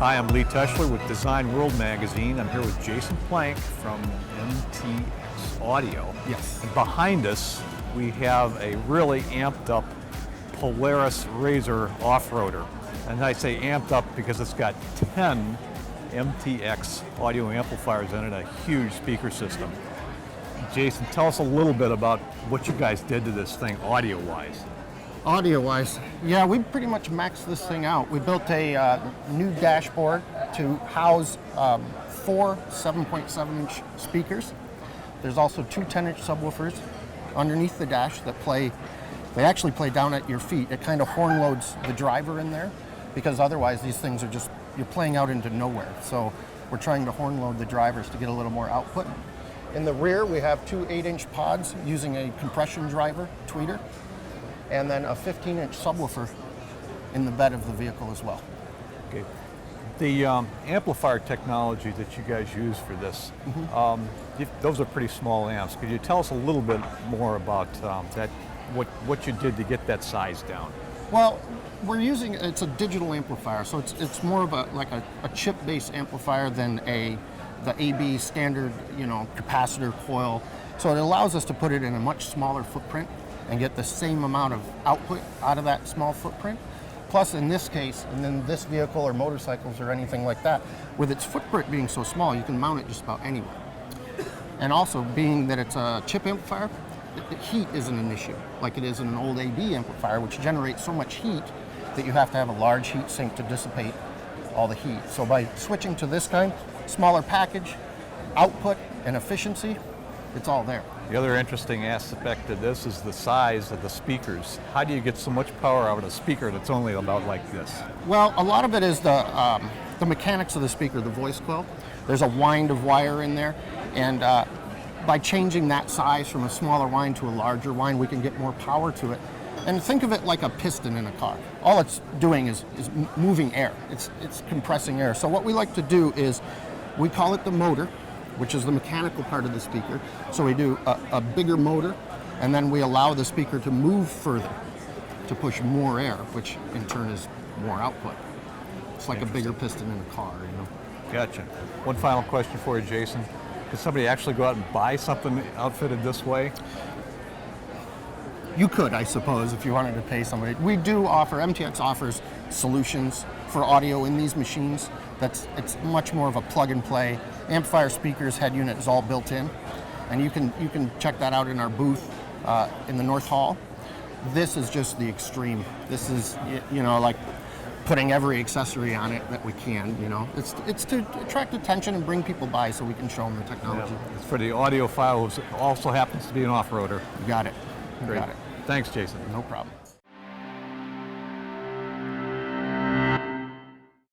Hi, I'm Lee Teschler with Design World Magazine. I'm here with Jason Planke from MTX Audio. Yes. And behind us, we have a really amped up Polaris Razr off-roader. And I say amped up because it's got 10 MTX audio amplifiers in it, a huge speaker system. Jason, tell us a little bit about what you guys did to this thing audio-wise. Audio-wise, yeah, we pretty much maxed this thing out. We built a new dashboard to house 4 7.7-inch speakers. There's also 2 10-inch subwoofers underneath the dash that they actually play down at your feet. It kind of horn loads the driver in there, because otherwise these things are just, you're playing out into nowhere. So we're trying to horn load the drivers to get a little more output. In the rear, we have 2 8-inch pods using a compression driver tweeter, and then a 15-inch subwoofer in the bed of the vehicle as well. Okay. The amplifier technology that you guys use for this, those are pretty small amps. Could you tell us a little bit more about that? What you did to get that size down? Well, it's a digital amplifier, so it's more of a chip-based amplifier than the AB standard, capacitor coil. So it allows us to put it in a much smaller footprint and get the same amount of output out of that small footprint. Plus, in this case, and then this vehicle or motorcycles or anything like that, with its footprint being so small, you can mount it just about anywhere. And also, being that it's a chip amplifier, the heat isn't an issue, like it is in an old AB amplifier, which generates so much heat that you have to have a large heat sink to dissipate all the heat. So by switching to this kind, smaller package, output and efficiency, it's all there. The other interesting aspect of this is the size of the speakers. How do you get so much power out of a speaker that's only about like this? Well, a lot of it is the mechanics of the speaker, the voice coil. There's a wind of wire in there, and by changing that size from a smaller wind to a larger wind, we can get more power to it. And think of it like a piston in a car. All it's doing is moving air. It's compressing air. So what we like to do is, we call it the motor, which is the mechanical part of the speaker. So we do a bigger motor, and then we allow the speaker to move further to push more air, which in turn is more output. It's like a bigger piston in a car, Gotcha. One final question for you, Jason. Could somebody actually go out and buy something outfitted this way? You could, I suppose, if you wanted to pay somebody. We do offer, MTX offers solutions for audio in these machines. It's much more of a plug and play. Amplifier, speakers, head unit is all built in. And you can check that out in our booth in the North Hall. This is just the extreme. This is, like putting every accessory on it that we can, It's to attract attention and bring people by so we can show them the technology. Yeah. It's for the audiophile who also happens to be an off-roader. You got it. Great. Got it. Thanks, Jason. No problem.